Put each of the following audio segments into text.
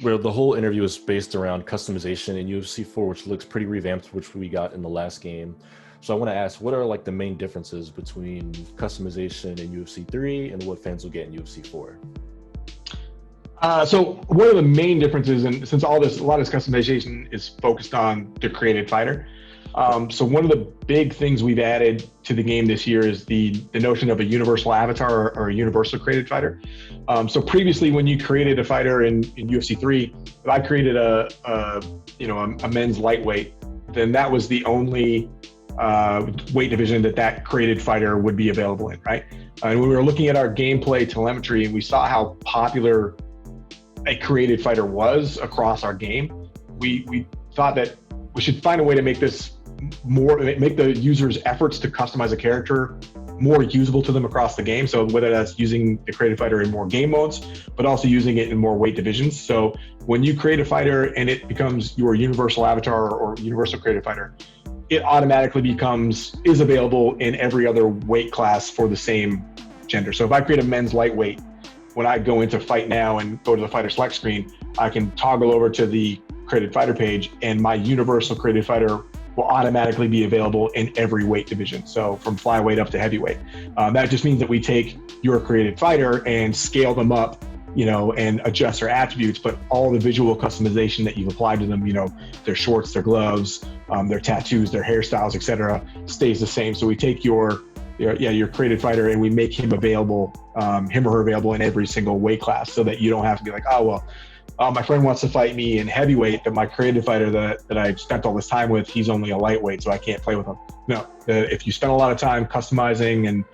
Where the whole interview is based around customization in UFC 4, which looks pretty revamped, which we got in the last game. So I want to ask, what are like the main differences between customization in UFC 3 and what fans will get in UFC 4? So one of the main differences, and since a lot of this customization is focused on the created fighter, so one of the big things we've added to the game this year is the notion of a universal avatar or a universal created fighter. So previously, when you created a fighter in UFC 3, if I created a men's lightweight, then that was the only weight division that created fighter would be available in, right? And when we were looking at our gameplay telemetry and we saw how popular a created fighter was across our game, we thought that we should find a way to make the user's efforts to customize a character more usable to them across the game. So whether that's using the created fighter in more game modes, but also using it in more weight divisions. So when you create a fighter and it becomes your universal avatar or universal created fighter, it automatically is available in every other weight class for the same gender. So if I create a men's lightweight, when I go into Fight Now and go to the fighter select screen, I can toggle over to the created fighter page and my universal created fighter will automatically be available in every weight division. So from flyweight up to heavyweight. That just means that we take your created fighter and scale them up, and adjust their attributes, but all the visual customization that you've applied to them, their shorts, their gloves, their tattoos, their hairstyles, etc., stays the same. So we take your created fighter and we make him or her available in every single weight class, so that you don't have to be like, my friend wants to fight me in heavyweight, but my created fighter that I've spent all this time with, he's only a lightweight, so I can't play with him. No, if you spend a lot of time customizing and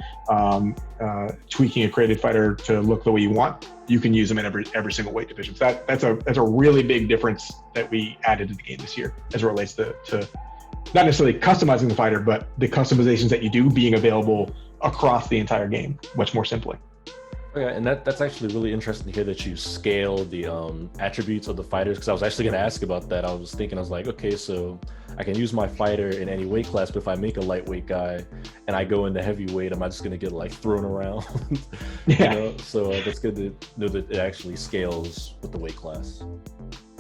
tweaking a created fighter to look the way you want, you can use them in every single weight division. So that's a really big difference that we added to the game this year as it relates to not necessarily customizing the fighter, but the customizations that you do being available across the entire game much more simply. Okay, and that's actually really interesting to hear that you scale the attributes of the fighters, because I was actually going to ask about that. I was like, okay, so I can use my fighter in any weight class, but if I make a lightweight guy and I go into heavyweight, am I just going to get like thrown around? Yeah. So that's good to know that it actually scales with the weight class.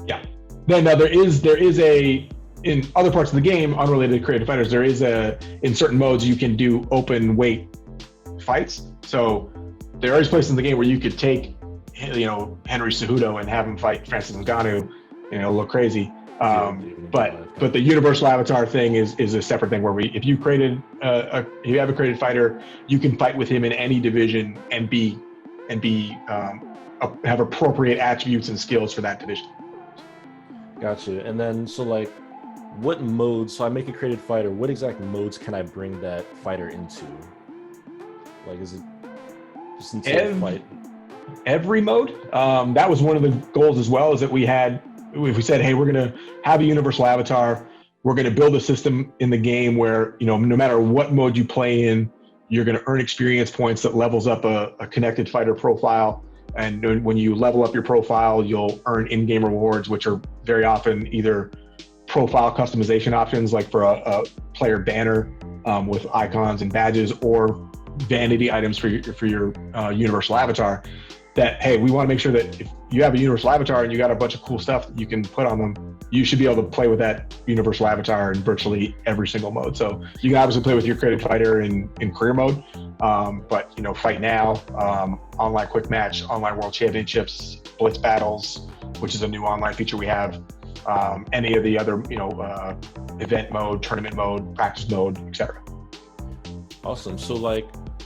Yeah. Then there is in other parts of the game, unrelated to creative fighters, in certain modes you can do open weight fights. So there are places in the game where you could take, Henry Cejudo and have him fight Francis Ngannou, a little crazy. But the universal avatar thing is a separate thing where if you have a created fighter, you can fight with him in any division and have appropriate attributes and skills for that division. Gotcha. And then what modes? So I make a created fighter. What exact modes can I bring that fighter into? Is it just into a fight? Every mode. That was one of the goals as well, is that we said, hey, we're going to have a universal avatar. We're going to build a system in the game where, no matter what mode you play in, you're going to earn experience points that levels up a connected fighter profile. And when you level up your profile, you'll earn in-game rewards, which are very often either profile customization options, like for a player banner with icons and badges, or vanity items for your universal avatar. That, hey, we want to make sure that if you have a universal avatar and you got a bunch of cool stuff that you can put on them, you should be able to play with that universal avatar in virtually every single mode. So you can obviously play with your created fighter in career mode, but Fight Now, online quick match, online world championships, blitz battles, which is a new online feature we have, any of the other event mode, tournament mode, practice mode, etc. Awesome. So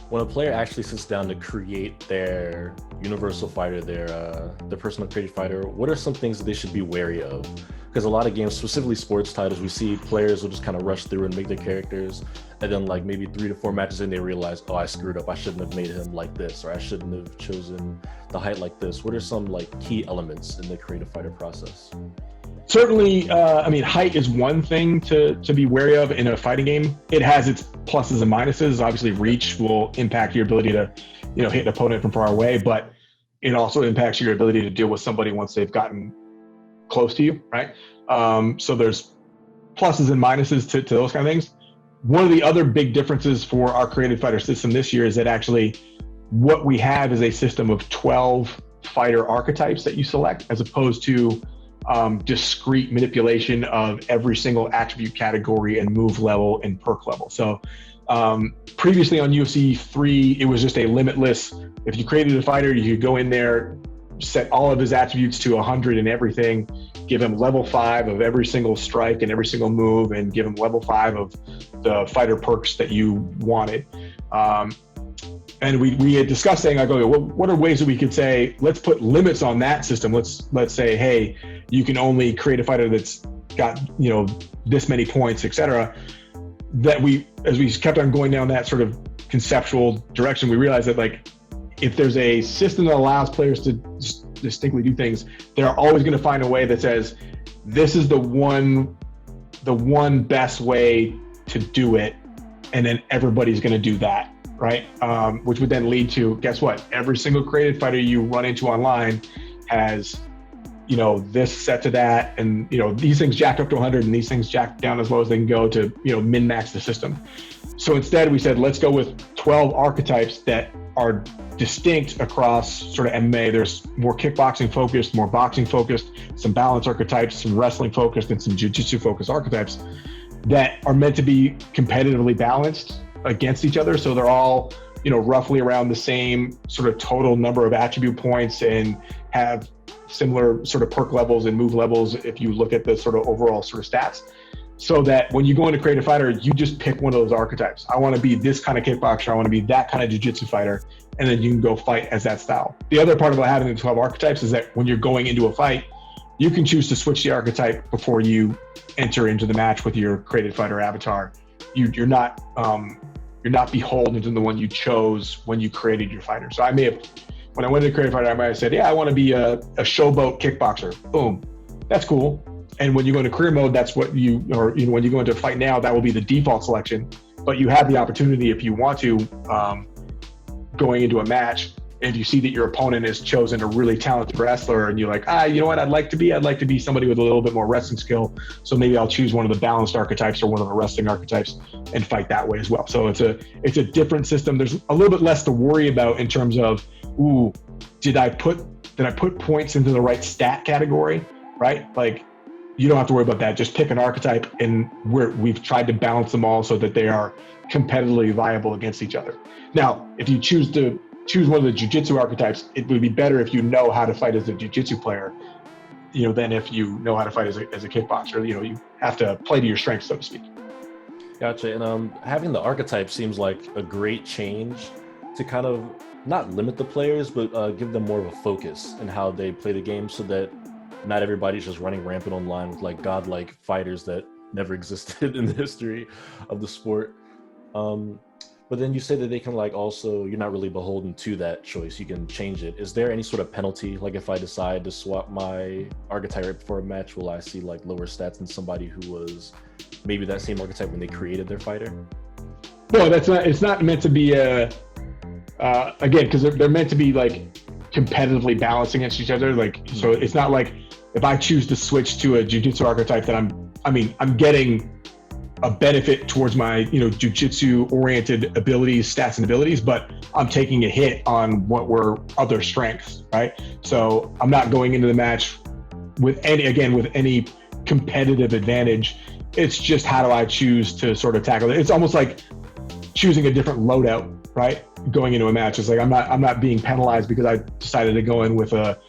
when a player actually sits down to create their universal fighter, their personal created fighter, what are some things that they should be wary of? Because a lot of games, specifically sports titles, we see players will just kind of rush through and make their characters, and then maybe 3 to 4 matches in, they realize, I screwed up. I shouldn't have made him like this, or I shouldn't have chosen the height like this. What are some key elements in the creative fighter process? Certainly, height is one thing to be wary of in a fighting game. It has its pluses and minuses. Obviously, reach will impact your ability to, hit an opponent from far away, but it also impacts your ability to deal with somebody once they've gotten close to you, right? So there's pluses and minuses to those kind of things. One of the other big differences for our created fighter system this year is that actually what we have is a system of 12 fighter archetypes that you select, as opposed to discrete manipulation of every single attribute category and move level and perk level. So previously on UFC 3, it was just a limitless. If you created a fighter, you could go in there, set all of his attributes to 100 and everything, give him level 5 of every single strike and every single move, and give him level 5 of the fighter perks that you wanted. And we had discussed saying, like, okay, what are ways that we could say, let's put limits on that system. Let's say, hey, you can only create a fighter that's got, this many points, etc. That as we kept on going down that sort of conceptual direction, we realized that, like, if there's a system that allows players to distinctly do things, they're always going to find a way that says, this is the one best way to do it, and then everybody's going to do that, right? Which would then lead to, guess what? Every single created fighter you run into online has, this set to that, and these things jack up to 100, and these things jack down as low as they can go to min max the system. So instead, we said, let's go with 12 archetypes that are distinct across sort of MMA. There's more kickboxing focused, more boxing focused, some balance archetypes, some wrestling focused, and some jiu-jitsu focused archetypes that are meant to be competitively balanced against each other. So they're all, roughly around the same sort of total number of attribute points and have similar sort of perk levels and move levels if you look at the sort of overall sort of stats. So that when you go into create a fighter, you just pick one of those archetypes. I want to be this kind of kickboxer. I want to be that kind of jiu-jitsu fighter. And then you can go fight as that style. The other part about having the 12 archetypes is that when you're going into a fight, you can choose to switch the archetype before you enter into the match with your created fighter avatar. You're not beholden to the one you chose when you created your fighter. So I may have, when I went to create a fighter, I might have said, yeah, I want to be a showboat kickboxer. Boom. That's cool. And when you go into career mode, that's what when you go into fight now, that will be the default selection. But you have the opportunity, if you want to, going into a match, if you see that your opponent has chosen a really talented wrestler and you're like, you know what, I'd like to be somebody with a little bit more wrestling skill. So maybe I'll choose one of the balanced archetypes or one of the wrestling archetypes and fight that way as well. So it's a different system. There's a little bit less to worry about in terms of, did I put points into the right stat category, right? Like, you don't have to worry about that. Just pick an archetype, and we've tried to balance them all so that they are competitively viable against each other. Now, if you choose one of the jiu-jitsu archetypes, it would be better if you know how to fight as a jiu-jitsu player, than if you know how to fight as a kickboxer. You have to play to your strengths, so to speak. Gotcha. And having the archetype seems like a great change to kind of not limit the players, but give them more of a focus in how they play the game, so that not everybody's just running rampant online with like godlike fighters that never existed in the history of the sport. But then you say that they can also, you're not really beholden to that choice. You can change it. Is there any sort of penalty? Like if I decide to swap my archetype right before a match, will I see lower stats than somebody who was maybe that same archetype when they created their fighter? No, it's not meant to be again, because they're meant to be competitively balanced against each other. So it's not like if I choose to switch to a jiu-jitsu archetype that I'm getting a benefit towards my jiu-jitsu oriented stats and abilities, but I'm taking a hit on what were other strengths, right? So I'm not going into the match with any competitive advantage. It's just, how do I choose to sort of tackle it? It's almost like choosing a different loadout, right? Going into a match. It's like I'm not being penalized because I decided to go in with a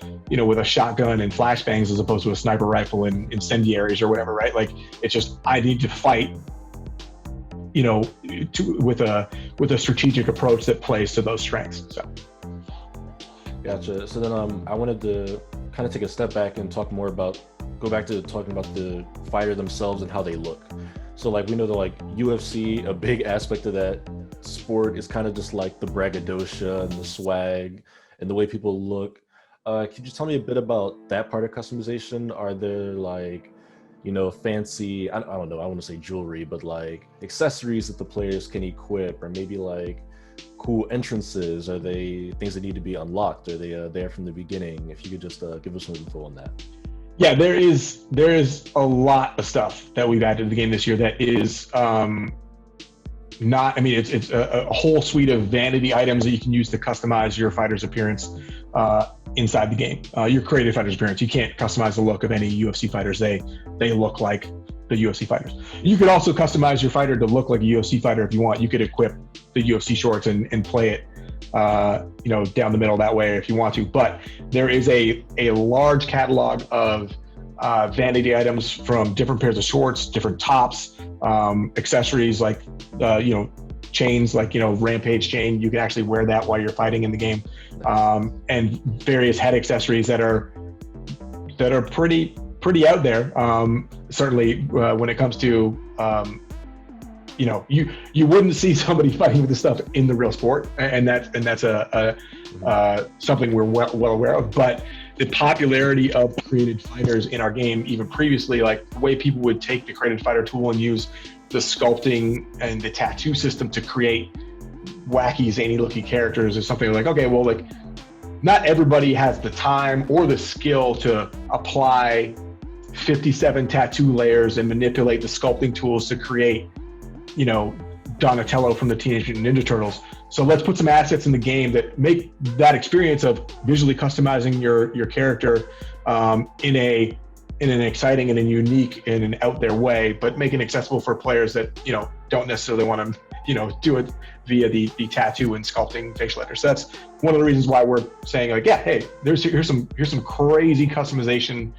shotgun and flashbangs as opposed to a sniper rifle and incendiaries or whatever, right? It's just, I need to fight, with a strategic approach that plays to those strengths. So. Gotcha. So then I wanted to kind of take a step back and go back to talking about the fighter themselves and how they look. So we know that UFC, a big aspect of that sport is kind of just the braggadocio and the swag and the way people look. Could you tell me a bit about that part of customization? Are there fancy, I don't know, I want to say jewelry, but accessories that the players can equip, or maybe cool entrances? Are they things that need to be unlocked? Are they there from the beginning? If you could just give us some info on that. Yeah, there is a lot of stuff that we've added to the game this year that is not, I mean, it's a whole suite of vanity items that you can use to customize your fighter's appearance inside the game. Your created fighter's appearance. You can't customize the look of any UFC fighters. They look like the UFC fighters. You could also customize your fighter to look like a UFC fighter if you want. You could equip the UFC shorts and play it, down the middle that way if you want to. But there is a large catalog of vanity items from different pairs of shorts, different tops, accessories like, chains, like, Rampage chain. You can actually wear that while you're fighting in the game. And various head accessories that are pretty out there. Certainly when it comes to, you wouldn't see somebody fighting with this stuff in the real sport. And that's something we're well aware of. But the popularity of created fighters in our game, even previously, like the way people would take the created fighter tool and use the sculpting and the tattoo system to create wacky, zany looking characters is something like, okay, well, like not everybody has the time or the skill to apply 57 tattoo layers and manipulate the sculpting tools to create, Donatello from the Teenage Mutant Ninja Turtles. So let's put some assets in the game that make that experience of visually customizing your character in an exciting and a unique and an out there way, but make it accessible for players that don't necessarily want to do it via the tattoo and sculpting facial letters. So that's one of the reasons why we're saying, like, yeah, hey, here's some crazy customization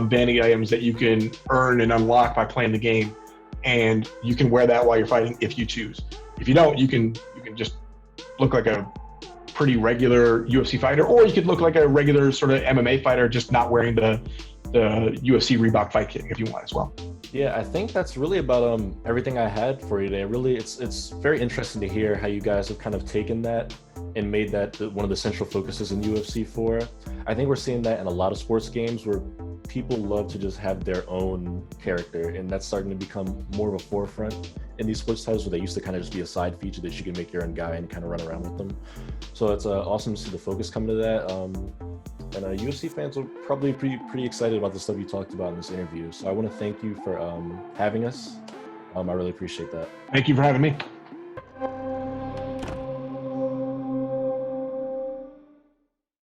vanity items that you can earn and unlock by playing the game, and you can wear that while you're fighting if you choose. If you don't, you can just look like a pretty regular UFC fighter, or you could look like a regular sort of MMA fighter, just not wearing the UFC Reebok fight kit if you want as well. Yeah, I think that's really about everything I had for you today. Really, it's very interesting to hear how you guys have kind of taken that and made that one of the central focuses in UFC 4. I think we're seeing that in a lot of sports games where people love to just have their own character, and that's starting to become more of a forefront in these sports titles where they used to kind of just be a side feature that you can make your own guy and kind of run around with them. So it's awesome to see the focus come to that. And UFC fans are probably pretty excited about the stuff you talked about in this interview. So I want to thank you for having us. I really appreciate that. Thank you for having me.